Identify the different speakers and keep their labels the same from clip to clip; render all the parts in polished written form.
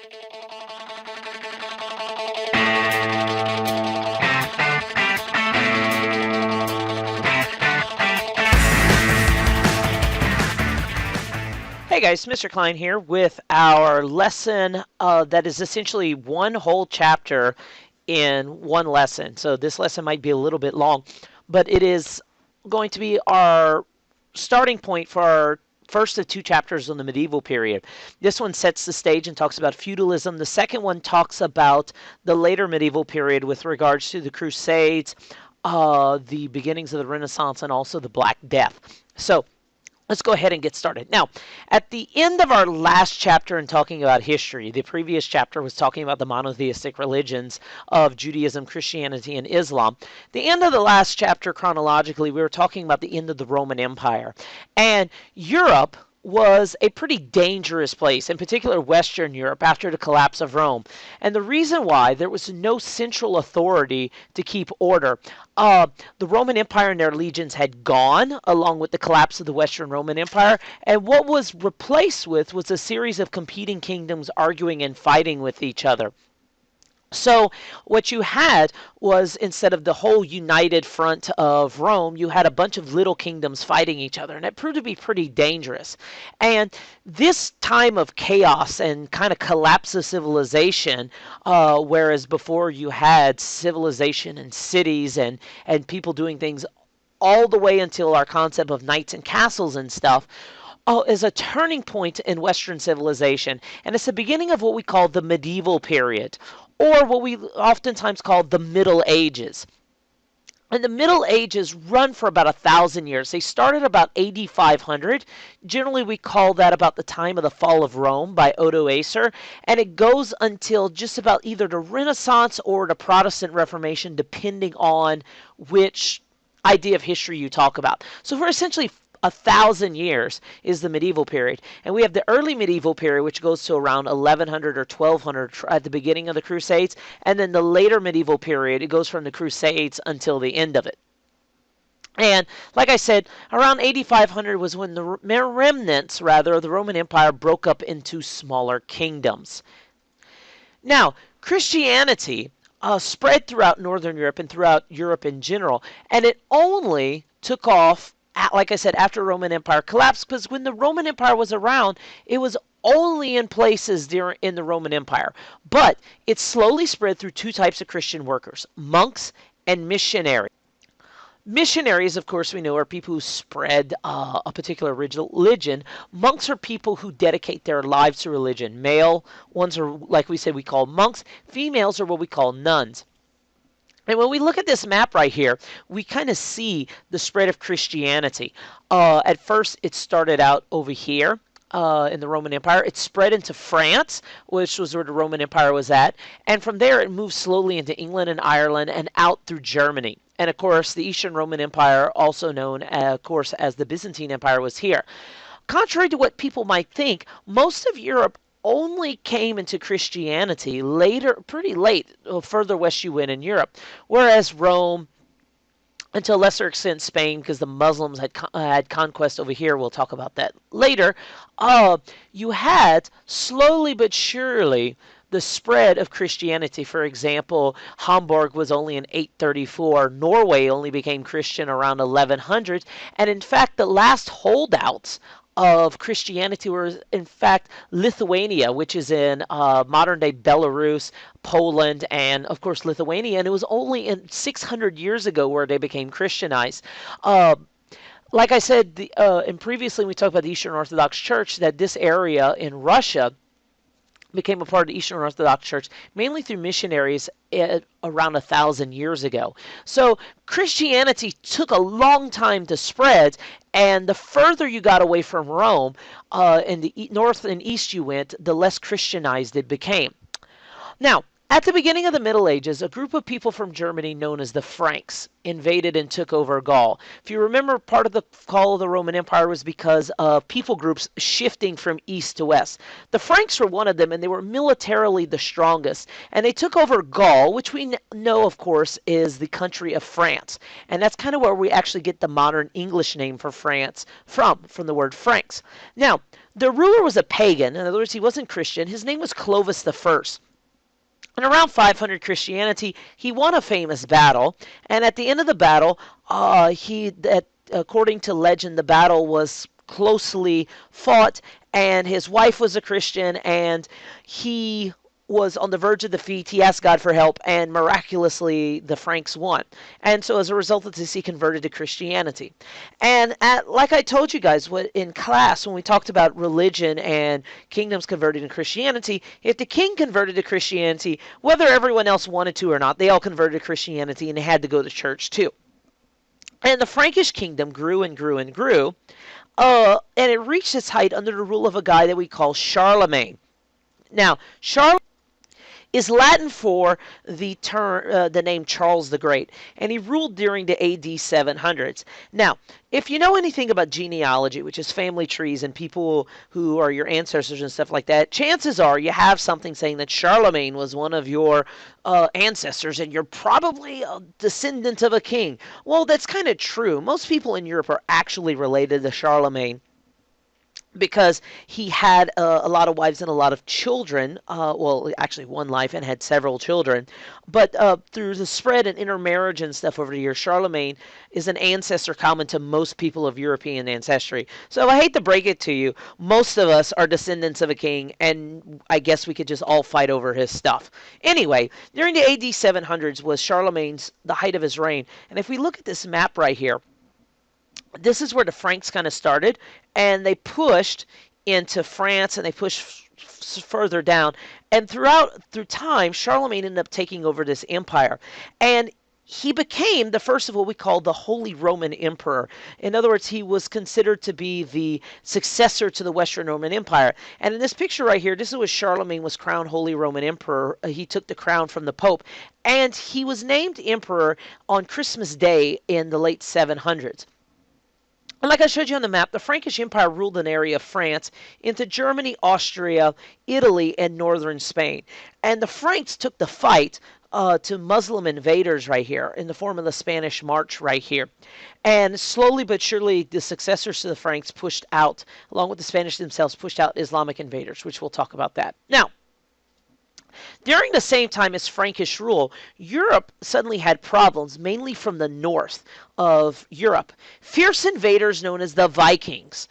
Speaker 1: Hey guys, Mr. Klein here with our lesson that is essentially one whole chapter in one lesson. So this lesson might be a little bit long, but it is going to be our starting point for our first of two chapters on the medieval period. This one sets the stage and talks about feudalism. The second one talks about the later medieval period with regards to the Crusades, the beginnings of the Renaissance, and also the Black Death. So let's go ahead and get started. Now, at the end of our last chapter in talking about history, the previous chapter was talking about the monotheistic religions of Judaism, Christianity, and Islam. The end of the last chapter, chronologically, we were talking about the end of the Roman Empire. And Europe was a pretty dangerous place, in particular Western Europe, after the collapse of Rome. And the reason why, there was no central authority to keep order. The Roman Empire and their legions had gone, along with the collapse of the Western Roman Empire, and what was replaced with was a series of competing kingdoms arguing and fighting with each other. So what you had was, instead of the whole united front of Rome, you had a bunch of little kingdoms fighting each other, and it proved to be pretty dangerous. And this time of chaos and kind of collapse of civilization, whereas before you had civilization and cities and people doing things all the way until our concept of knights and castles and stuff, is a turning point in Western civilization, and it's the beginning of what we call the medieval period, or what we oftentimes call the Middle Ages. And the Middle Ages run for about 1,000 years. They started about AD 500. Generally, we call that about the time of the fall of Rome by Odoacer, and it goes until just about either the Renaissance or the Protestant Reformation, depending on which idea of history you talk about. So for essentially 1,000 years is the medieval period. And we have the early medieval period, which goes to around 1100 or 1200 at the beginning of the Crusades. And then the later medieval period, it goes from the Crusades until the end of it. And like I said, around 8500 was when the remnants, rather, of the Roman Empire broke up into smaller kingdoms. Now, Christianity spread throughout Northern Europe and throughout Europe in general, and it only took off, like I said, after Roman Empire collapsed, because when the Roman Empire was around, it was only in places in the Roman Empire. But it slowly spread through two types of Christian workers, monks and missionaries. Missionaries, of course, we know, are people who spread a particular religion. Monks are people who dedicate their lives to religion. Male ones are, like we said, we call monks. Females are what we call nuns. And when we look at this map right here, we kind of see the spread of Christianity. At first, it started out over here in the Roman Empire. It spread into France, which was where the Roman Empire was at. And from there, it moved slowly into England and Ireland and out through Germany. And of course, the Eastern Roman Empire, also known, of course, as the Byzantine Empire, was here. Contrary to what people might think, most of Europe only came into Christianity later, pretty late, further west you went in Europe. Whereas Rome, and to a lesser extent Spain, because the Muslims had conquest over here, we'll talk about that later, you had, slowly but surely, the spread of Christianity. For example, Hamburg was only in 834. Norway only became Christian around 1100. And in fact, the last holdouts of Christianity were, in fact, Lithuania, which is in modern-day Belarus, Poland, and, of course, Lithuania. And it was only in 600 years ago where they became Christianized. Like I said, and previously we talked about the Eastern Orthodox Church, that this area in Russia became a part of the Eastern Orthodox Church, mainly through missionaries around 1,000 years ago. So Christianity took a long time to spread, and the further you got away from Rome, in the north and east you went, the less Christianized it became. Now, at the beginning of the Middle Ages, a group of people from Germany known as the Franks invaded and took over Gaul. If you remember, part of the fall of the Roman Empire was because of people groups shifting from east to west. The Franks were one of them, and they were militarily the strongest. And they took over Gaul, which we know, of course, is the country of France. And that's kind of where we actually get the modern English name for France from the word Franks. Now, The ruler was a pagan. In other words, he wasn't Christian. His name was Clovis the First. In around 500 Christianity, he won a famous battle, and at the end of the battle, according to legend, the battle was closely fought, and his wife was a Christian, and he was on the verge of defeat. He asked God for help, and miraculously, the Franks won. And so, as a result of this, he converted to Christianity. And like I told you guys in class, when we talked about religion and kingdoms converted to Christianity, if the king converted to Christianity, whether everyone else wanted to or not, they all converted to Christianity, and they had to go to church too. And the Frankish kingdom grew and grew and grew, and it reached its height under the rule of a guy that we call Charlemagne. Now, Charlemagne is Latin for the name Charles the Great, and he ruled during the AD 700s. Now, if you know anything about genealogy, which is family trees and people who are your ancestors and stuff like that, chances are you have something saying that Charlemagne was one of your ancestors and you're probably a descendant of a king. Well, that's kind of true. Most people in Europe are actually related to Charlemagne, because he had a lot of wives and a lot of children. Well, actually one wife and had several children. But through the spread and intermarriage and stuff over the years, Charlemagne is an ancestor common to most people of European ancestry. So I hate to break it to you, most of us are descendants of a king, and I guess we could just all fight over his stuff. Anyway, during the AD 700s was the height of his reign. And if we look at this map right here, this is where the Franks kind of started, and they pushed into France, and they pushed further down. And through time, Charlemagne ended up taking over this empire, and he became the first of what we call the Holy Roman Emperor. In other words, he was considered to be the successor to the Western Roman Empire. And in this picture right here, this is where Charlemagne was crowned Holy Roman Emperor. He took the crown from the Pope, and he was named emperor on Christmas Day in the late 700s. And like I showed you on the map, the Frankish Empire ruled an area of France into Germany, Austria, Italy, and northern Spain. And the Franks took the fight to Muslim invaders right here in the form of the Spanish March right here. And slowly but surely, the successors to the Franks pushed out, along with the Spanish themselves, pushed out Islamic invaders, which we'll talk about that. Now, during the same time as Frankish rule, Europe suddenly had problems, mainly from the north of Europe. Fierce invaders known as the Vikings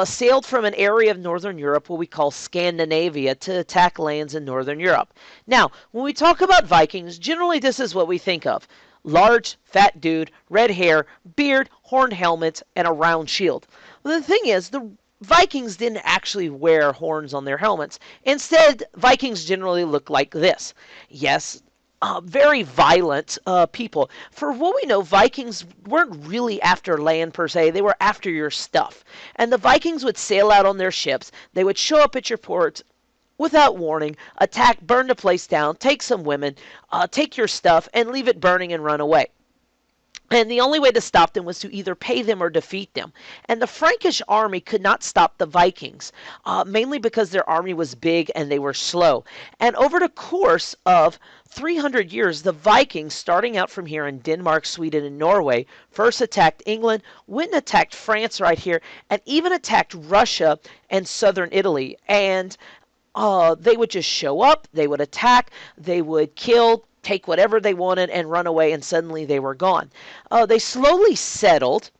Speaker 1: sailed from an area of northern Europe, what we call Scandinavia, to attack lands in northern Europe. Now, when we talk about Vikings, generally this is what we think of. Large, fat dude, red hair, beard, horned helmet, and a round shield. Well, the thing is, the Vikings didn't actually wear horns on their helmets. Instead, Vikings generally look like this. Yes, very violent people. For what we know, Vikings weren't really after land per se. They were after your stuff. And the Vikings would sail out on their ships. They would show up at your port without warning, attack, burn the place down, take some women, take your stuff, and leave it burning and run away. And the only way to stop them was to either pay them or defeat them. And the Frankish army could not stop the Vikings, mainly because their army was big and they were slow. And over the course of 300 years, the Vikings, starting out from here in Denmark, Sweden, and Norway, first attacked England, went and attacked France right here, and even attacked Russia and southern Italy. And they would just show up, they would attack, they would kill, take whatever they wanted and run away, and suddenly they were gone. They slowly settled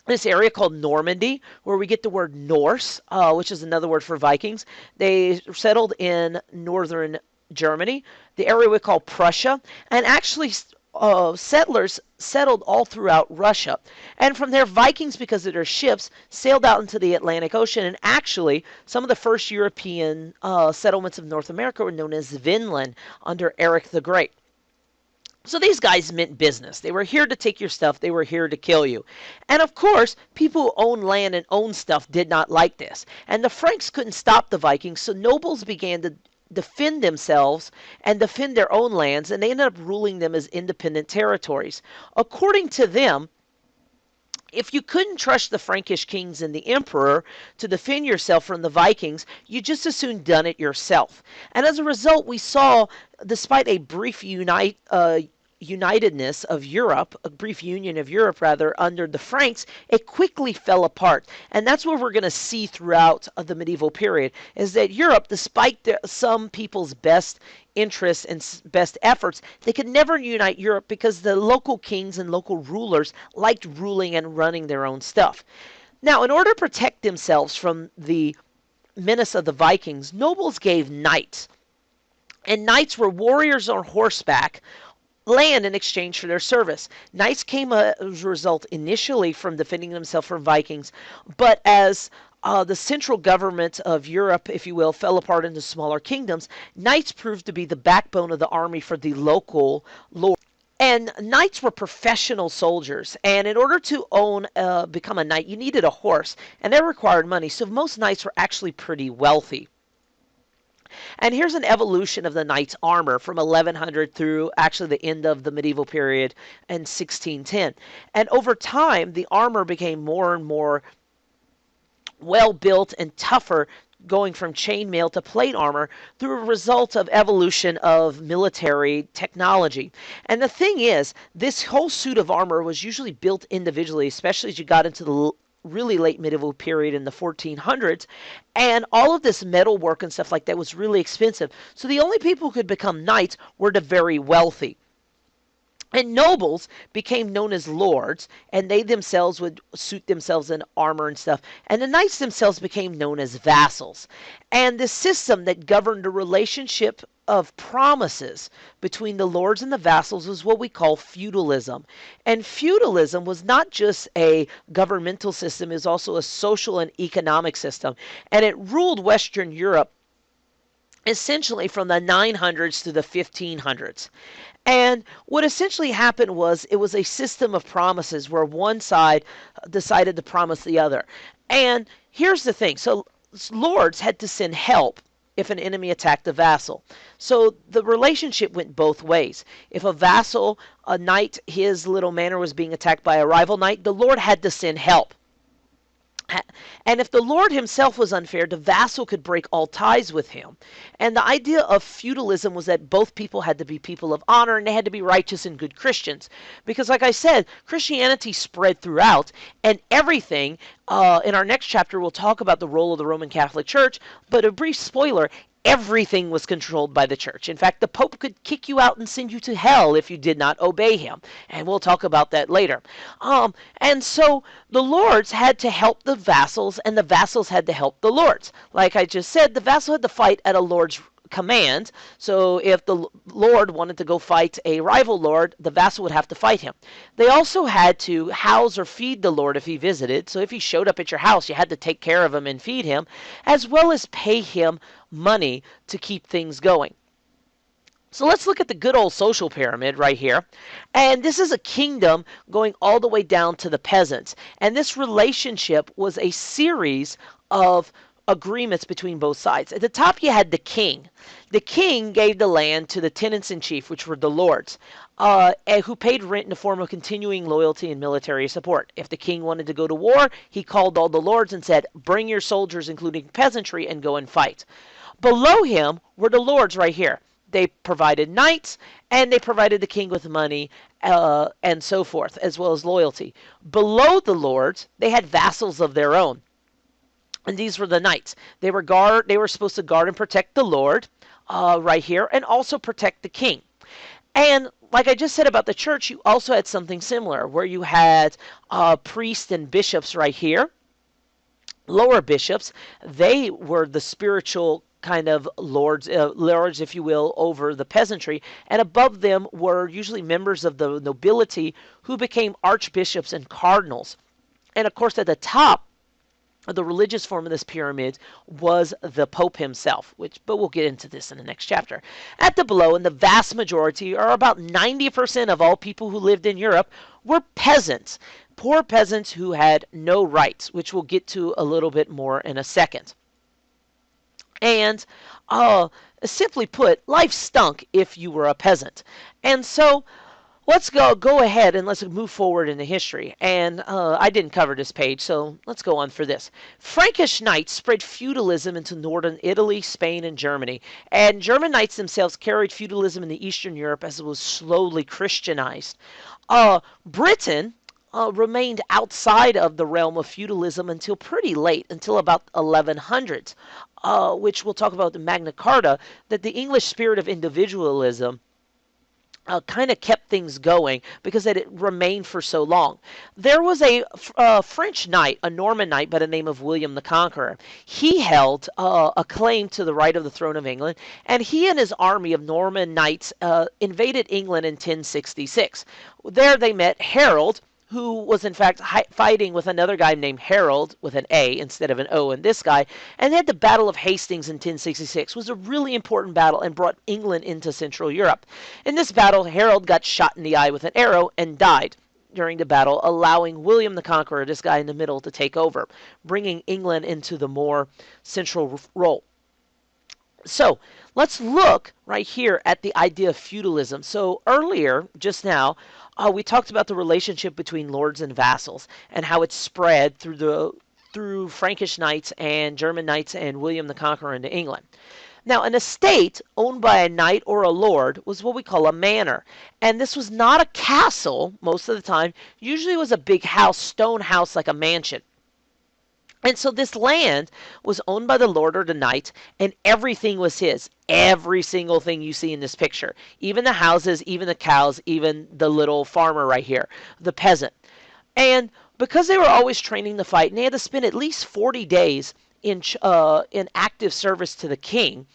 Speaker 1: this area called Normandy, where we get the word Norse, which is another word for Vikings. They settled in northern Germany, the area we call Prussia, and actually settlers settled all throughout Russia. And from there, Vikings, because of their ships, sailed out into the Atlantic Ocean. And actually, some of the first European settlements of North America were known as Vinland under Eric the Great. So these guys meant business. They were here to take your stuff. They were here to kill you. And of course, people who own land and own stuff did not like this. And the Franks couldn't stop the Vikings, so nobles began to defend themselves and defend their own lands, and they ended up ruling them as independent territories. According to them, if you couldn't trust the Frankish kings and the emperor to defend yourself from the Vikings, you just as soon done it yourself. And as a result, we saw, despite a brief unitedness of Europe, a brief union of Europe rather, under the Franks, it quickly fell apart. And that's what we're going to see throughout the medieval period, is that Europe, despite some people's best interests and best efforts, they could never unite Europe because the local kings and local rulers liked ruling and running their own stuff. Now, in order to protect themselves from the menace of the Vikings, nobles gave knights. And knights were warriors on horseback, land in exchange for their service. Knights came as a result initially from defending themselves from Vikings, but as the central government of Europe, if you will, fell apart into smaller kingdoms, knights proved to be the backbone of the army for the local lord. And knights were professional soldiers, and in order to become a knight, you needed a horse, and that required money. So most knights were actually pretty wealthy. And here's an evolution of the knight's armor from 1100 through actually the end of the medieval period in 1610. And over time, the armor became more and more well built and tougher, going from chainmail to plate armor through a result of evolution of military technology. And the thing is, this whole suit of armor was usually built individually, especially as you got into the really late medieval period in the 1400s, and all of this metal work and stuff like that was really expensive. So the only people who could become knights were the very wealthy. And nobles became known as lords, and they themselves would suit themselves in armor and stuff. And the knights themselves became known as vassals. And the system that governed the relationship of promises between the lords and the vassals was what we call feudalism. And feudalism was not just a governmental system, it was also a social and economic system. And it ruled Western Europe essentially from the 900s to the 1500s. And what essentially happened was it was a system of promises where one side decided to promise the other. And here's the thing. So lords had to send help if an enemy attacked a vassal. So the relationship went both ways. If a vassal, a knight, his little manor was being attacked by a rival knight, the lord had to send help. And if the lord himself was unfair, the vassal could break all ties with him. And the idea of feudalism was that both people had to be people of honor and they had to be righteous and good Christians. Because like I said, Christianity spread throughout, and everything, in our next chapter we'll talk about the role of the Roman Catholic Church, but a brief spoiler, everything was controlled by the church. In fact, the Pope could kick you out and send you to hell if you did not obey him. And we'll talk about that later. And so the lords had to help the vassals, and the vassals had to help the lords. Like I just said, the vassal had to fight at a lord's command. So if the lord wanted to go fight a rival lord, the vassal would have to fight him. They also had to house or feed the lord if he visited. So if he showed up at your house, you had to take care of him and feed him, as well as pay him money to keep things going. So let's look at the good old social pyramid right here. And this is a kingdom going all the way down to the peasants. And this relationship was a series of agreements between both sides. At the top, you had the king. The king gave the land to the tenants-in-chief, which were the lords, who paid rent in the form of continuing loyalty and military support. If the king wanted to go to war, he called all the lords and said, bring your soldiers, including peasantry, and go and fight. Below him were the lords right here. They provided knights, and they provided the king with money, and so forth, as well as loyalty. Below the lords, they had vassals of their own. And these were the knights. They were supposed to guard and protect the lord, right here, and also protect the king. And like I just said about the church, you also had something similar, where you had priests and bishops right here. Lower bishops, they were the spiritual kind of lords, if you will, over the peasantry, and above them were usually members of the nobility who became archbishops and cardinals. And of course, at the top, the religious form of this pyramid was the Pope himself, but we'll get into this in the next chapter. At the below, and the vast majority, or about 90% of all people who lived in Europe, were peasants. Poor peasants who had no rights, which we'll get to a little bit more in a second. And simply put, life stunk if you were a peasant. And so let's go ahead and let's move forward in the history. And I didn't cover this page, so let's go on for this. Frankish knights spread feudalism into northern Italy, Spain, and Germany. And German knights themselves carried feudalism into Eastern Europe as it was slowly Christianized. Britain remained outside of the realm of feudalism until pretty late, until about 1100s, which we'll talk about the Magna Carta, that the English spirit of individualism kind of kept things going because it remained for so long. There was a French knight, a Norman knight by the name of William the Conqueror. He held a claim to the right of the throne of England, and he and his army of Norman knights invaded England in 1066. There they met Harold, who was in fact fighting with another guy named Harold with an A instead of an O in this guy, and they had the Battle of Hastings in 1066. It was a really important battle and brought England into Central Europe. In this battle, Harold got shot in the eye with an arrow and died during the battle, allowing William the Conqueror, this guy in the middle, to take over, bringing England into the more central role. So let's look right here at the idea of feudalism. So earlier, just now, we talked about the relationship between lords and vassals and how it spread through Frankish knights and German knights and William the Conqueror into England. Now, an estate owned by a knight or a lord was what we call a manor. And this was not a castle most of the time. Usually it was a big house, stone house like a mansion. And so this land was owned by the lord or the knight, and everything was his. Every single thing you see in this picture. Even the houses, even the cows, even the little farmer right here, the peasant. And because they were always training to fight, and they had to spend at least 40 days in active service to the king,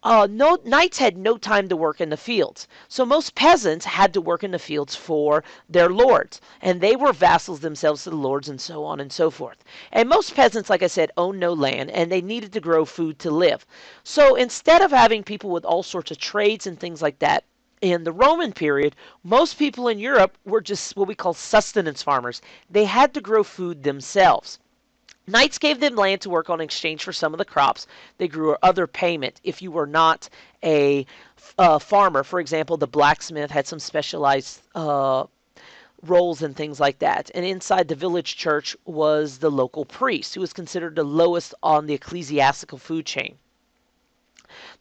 Speaker 1: no knights had no time to work in the fields. So most peasants had to work in the fields for their lords, and they were vassals themselves to the lords, and so on and so forth. And most peasants, like I said, owned no land, and they needed to grow food to live. So instead of having people with all sorts of trades and things like that, in the Roman period, most people in Europe were just what we call sustenance farmers. They had to grow food themselves. Knights gave them land to work on in exchange for some of the crops they grew or other payment if you were not a farmer. For example, the blacksmith had some specialized roles and things like that. And inside the village church was the local priest, who was considered the lowest on the ecclesiastical food chain.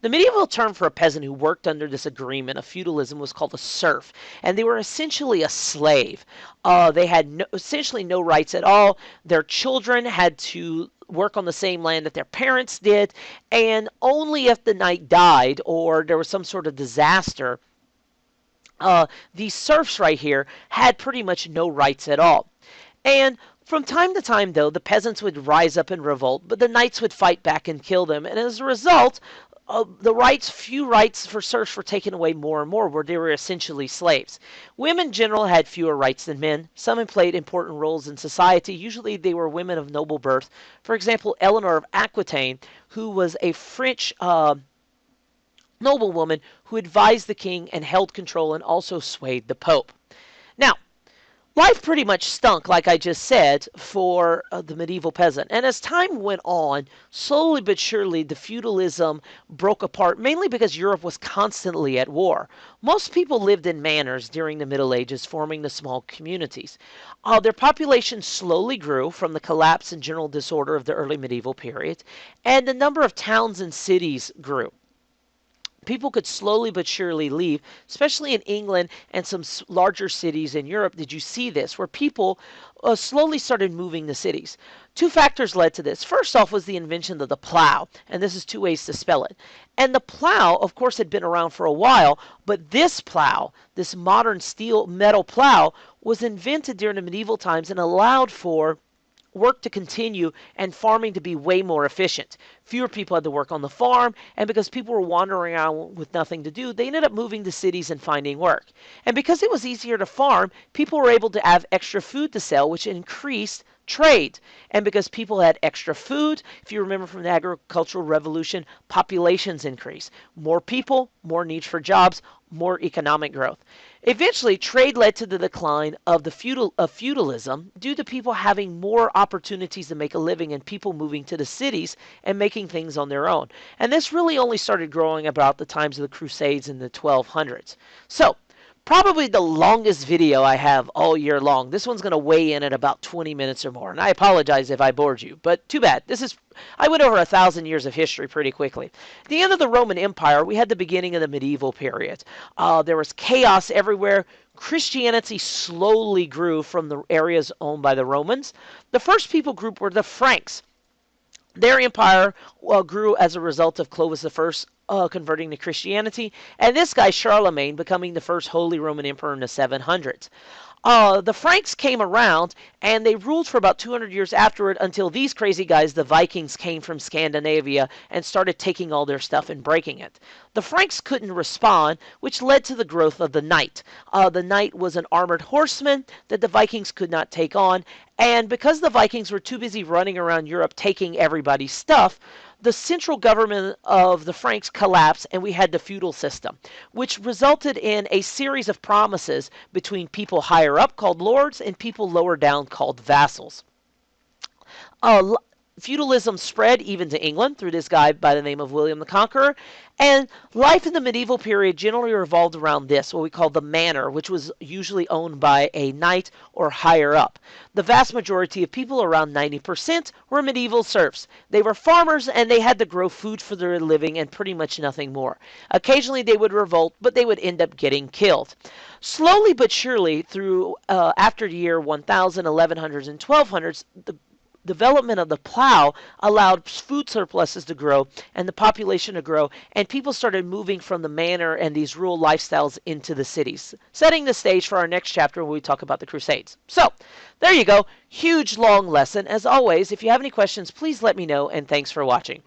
Speaker 1: The medieval term for a peasant who worked under this agreement of feudalism was called a serf, and they were essentially a slave. They had essentially no rights at all. Their children had to work on the same land that their parents did, and only if the knight died or there was some sort of disaster, these serfs right here had pretty much no rights at all. And from time to time, though, the peasants would rise up in revolt, but the knights would fight back and kill them, and as a result, few rights for serfs were taken away more and more, where they were essentially slaves. Women in general had fewer rights than men. Some played important roles in society. Usually they were women of noble birth. For example, Eleanor of Aquitaine, who was a French noblewoman who advised the king and held control and also swayed the Pope. Now, life pretty much stunk, like I just said, for the medieval peasant. And as time went on, slowly but surely, the feudalism broke apart, mainly because Europe was constantly at war. Most people lived in manors during the Middle Ages, forming the small communities. Their population slowly grew from the collapse and general disorder of the early medieval period, and the number of towns and cities grew. People could slowly but surely leave, especially in England and some larger cities in Europe. Did you see this, where people slowly started moving to cities? Two factors led to this. First off was the invention of the plow, and this is two ways to spell it. And the plow, of course, had been around for a while, but this plow, this modern metal plow, was invented during the medieval times and allowed for work to continue and farming to be way more efficient. Fewer people had to work on the farm, and because people were wandering around with nothing to do, they ended up moving to cities and finding work. And because it was easier to farm, people were able to have extra food to sell, which increased trade. And because people had extra food, if you remember from the agricultural revolution, populations increased. More people, more need for jobs, more economic growth. Eventually, trade led to the decline of feudalism due to people having more opportunities to make a living and people moving to the cities and making things on their own. And this really only started growing about the times of the Crusades in the 1200s. So, probably the longest video I have all year long. This one's going to weigh in at about 20 minutes or more, and I apologize if I bored you, but too bad. I went over 1,000 years of history pretty quickly. At the end of the Roman Empire, we had the beginning of the medieval period. There was chaos everywhere. Christianity slowly grew from the areas owned by the Romans. The first people group were the Franks. Their empire grew as a result of Clovis I converting to Christianity, and this guy Charlemagne becoming the first Holy Roman Emperor in the 700s. The Franks came around and they ruled for about 200 years afterward until these crazy guys, the Vikings, came from Scandinavia and started taking all their stuff and breaking it. The Franks couldn't respond, which led to the growth of the knight. The knight was an armored horseman that the Vikings could not take on, and because the Vikings were too busy running around Europe taking everybody's stuff, the central government of the Franks collapsed and we had the feudal system, which resulted in a series of promises between people higher up called lords and people lower down called vassals. Feudalism spread even to England through this guy by the name of William the Conqueror, and life in the medieval period generally revolved around this, what we call the manor, which was usually owned by a knight or higher up. The vast majority of people, around 90%, were medieval serfs. They were farmers and they had to grow food for their living and pretty much nothing more. Occasionally they would revolt, but they would end up getting killed. Slowly but surely, through after the year 1000, 1100s, and 1200s, the development of the plow allowed food surpluses to grow and the population to grow, and people started moving from the manor and these rural lifestyles into the cities, setting the stage for our next chapter when we talk about the Crusades. So, there you go. Huge, long lesson. As always, if you have any questions, please let me know, and thanks for watching.